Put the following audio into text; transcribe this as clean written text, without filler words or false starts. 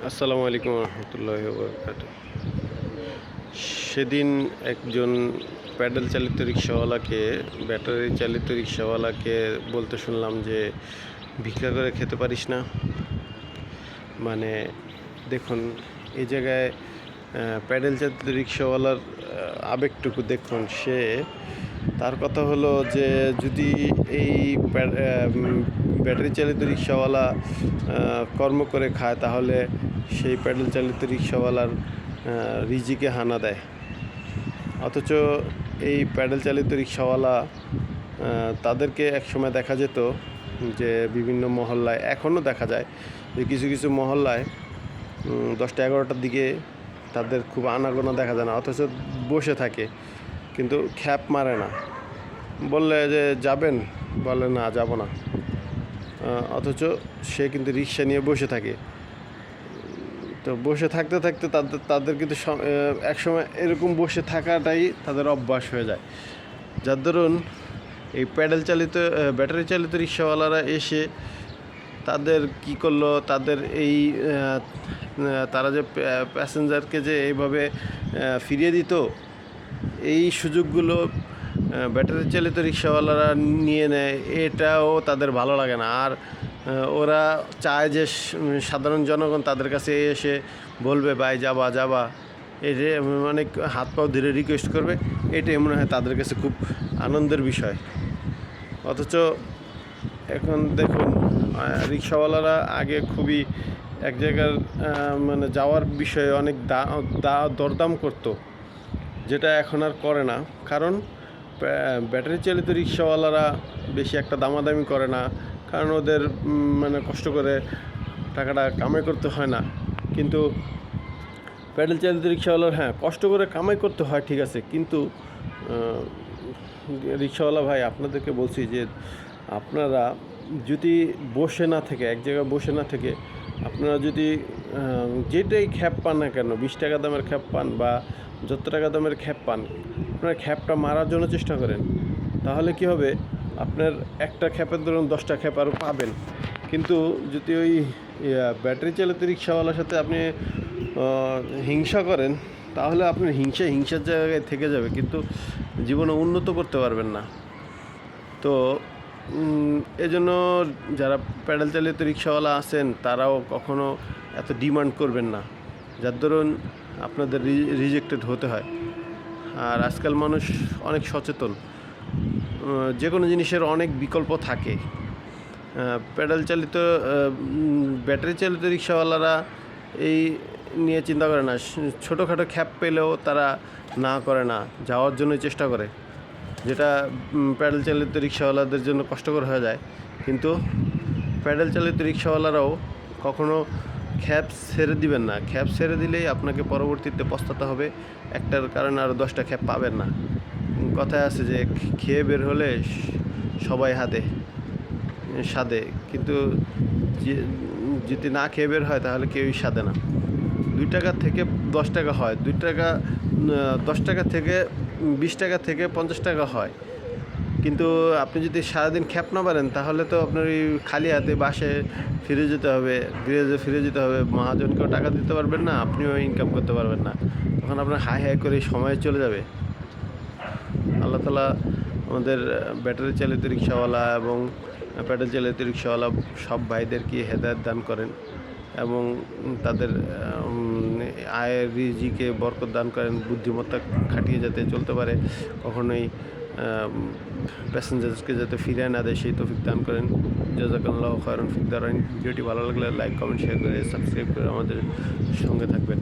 আসসালামু আলাইকুম রহমতুল্লাহি ওয়া বারাকাতুহু। সেদিন একজন প্যাডেল চালিত রিক্সাওয়ালাকে ব্যাটারি চালিত রিক্সাওয়ালাকে বলতে শুনলাম যে ভিক্ষা করে খেতে পারিস না। মানে দেখুন, এই জায়গায় প্যাডেল চালিত রিক্সাওয়ালার আবেগটুকু দেখুন। তার কথা হলো যে যদি এই ব্যাটারি চালিত রিক্সাওয়ালা কর্ম করে খায়, তাহলে সেই প্যাডেল চালিত রিক্সাওয়ালার রিজিকে হানা দেয়। অথচ এই প্যাডেল চালিত রিক্সাওয়ালা তাদেরকে একসময় দেখা যেত যে বিভিন্ন মহল্লায়, এখনও দেখা যায় যে কিছু কিছু মহল্লায় 10টা-11টার দিকে তাদের খুব আনাগোনা দেখা যায় না, অথচ বসে থাকে, কিন্তু খ্যাপ মারে না। বললে যে যাবেন, বলে না যাব না, অথচ সে কিন্তু রিক্সা নিয়ে বসে থাকে। তো বসে থাকতে থাকতে তাদের কিন্তু একসময় এরকম বসে থাকাটাই তাদের অভ্যাস হয়ে যায়। যার দরুন এই ব্যাটারি চালিত রিক্সাওয়ালারা এসে তাদের কি করলো, তাদের এই তারা যে প্যাসেঞ্জারকে যে এইভাবে ফিরিয়ে দিত, এই সুযোগগুলো ব্যাটারি চালিত রিক্সাওয়ালারা নিয়ে নেয়। এটাও তাদের ভালো লাগে না। আর ওরা চায় যে সাধারণ জনগণ তাদের কাছে এসে বলবে ভাই যাবা যাবা, এই যে অনেক হাত পাও ধরে রিকোয়েস্ট করবে। এটাই মনে হয় তাদের কাছে খুব আনন্দের বিষয়। অথচ এখন দেখুন, রিক্সাওয়ালারা আগে খুবই এক জায়গার মানে যাওয়ার বিষয়ে অনেক দরদাম করত, যেটা এখন আর করে না। কারণ ব্যাটারি চালিত রিক্সাওয়ালারা বেশি একটা দামাদামি করে না, কারণ ওদের মানে কষ্ট করে টাকাটা কামাই করতে হয় না। কিন্তু প্যাডেল চালিত রিক্সাওয়ালার কষ্ট করে কামাই করতে হয়, ঠিক আছে, কিন্তু রিক্সাওয়ালা ভাই, আপনাদেরকে বলছি যে আপনারা যদি বসে না থেকে, এক জায়গায় বসে না থেকে, আপনারা যদি যেটাই খ্যাপ পান না কেন, 20 টাকা দামের খ্যাপ পান বা যত টাকা দামের খ্যাপ পান, আপনার খ্যাপটা মারার জন্য চেষ্টা করেন। তাহলে কি হবে, আপনার একটা খ্যাপের ধরুন 10টা খ্যাপ আরও পাবেন। কিন্তু যদি ওই ব্যাটারি চালিত রিক্সাওয়ালার সাথে আপনি হিংসা করেন, তাহলে আপনার হিংসার জায়গায় থেকে যাবে, কিন্তু জীবনে উন্নত করতে পারবেন না। তো এজন্য যারা প্যাডেল চালিত রিক্সাওয়ালা আছেন, তারাও কখনো এত ডিমান্ড করবেন না, যার দরুন আপনাদের রিজেক্টেড হতে হয়। আর আজকাল মানুষ অনেক সচেতন, যে কোনো জিনিসের অনেক বিকল্প থাকে। ব্যাটারি চালিত রিক্সাওয়ালারা এই নিয়ে চিন্তা করে না। ছোটোখাটো খ্যাপ পেলেও তারা না করে না, যাওয়ার জন্য চেষ্টা করে, যেটা প্যাডেল চালিত রিক্সাওয়ালাদের জন্য কষ্টকর হয়ে যায়। কিন্তু প্যাডেল চালিত রিক্সাওয়ালারাও কখনো খ্যাপ ছেড়ে দিবেন না। খ্যাপ ছেড়ে দিলেই আপনাকে পরবর্তীতে পস্তাতে হবে, একটার কারণে আরও 10টা খ্যাপ পাবেন না। কথায় আছে যে খেয়ে বের হলে সবাই সাধে, কিন্তু যদি না খেয়ে বের হয় তাহলে কেউই সাধে না। 2 টাকা থেকে 10 টাকা হয়, 10 টাকা থেকে 20 টাকা থেকে 50 টাকা হয়। কিন্তু আপনি যদি সারাদিন খ্যাপ না পারেন, তাহলে তো আপনার ওই খালি হাতে বাসে ফিরে যেতে হবে, গৃহে ফিরে যেতে হবে। মহাজনকেও টাকা দিতে পারবেন না, আপনিও ইনকাম করতে পারবেন না। তখন আপনার হাই করে সময় চলে যাবে। আল্লাহ তাআলা আমাদের ব্যাটারি চালিত রিক্সাওয়ালা এবং প্যাডেল চালিত রিক্সাওয়ালা সব ভাইদেরকে হেদায়েত দান করেন এবং তাদের আয়ের রিজিকে বরকত দান করেন, বুদ্ধিমত্তা খাটিয়ে যাতে চলতে পারে, কখনোই প্যাসেঞ্জার্সকে যাতে ফিরিয়ে না দেয়, সেই তৌফিক দান করেন। জাযাকাল্লাহু খায়রান ফিদ দারাইন। ভিডিওটি ভালো লাগলে লাইক, কমেন্ট, শেয়ার করে সাবস্ক্রাইব করে আমাদের সঙ্গে থাকবেন।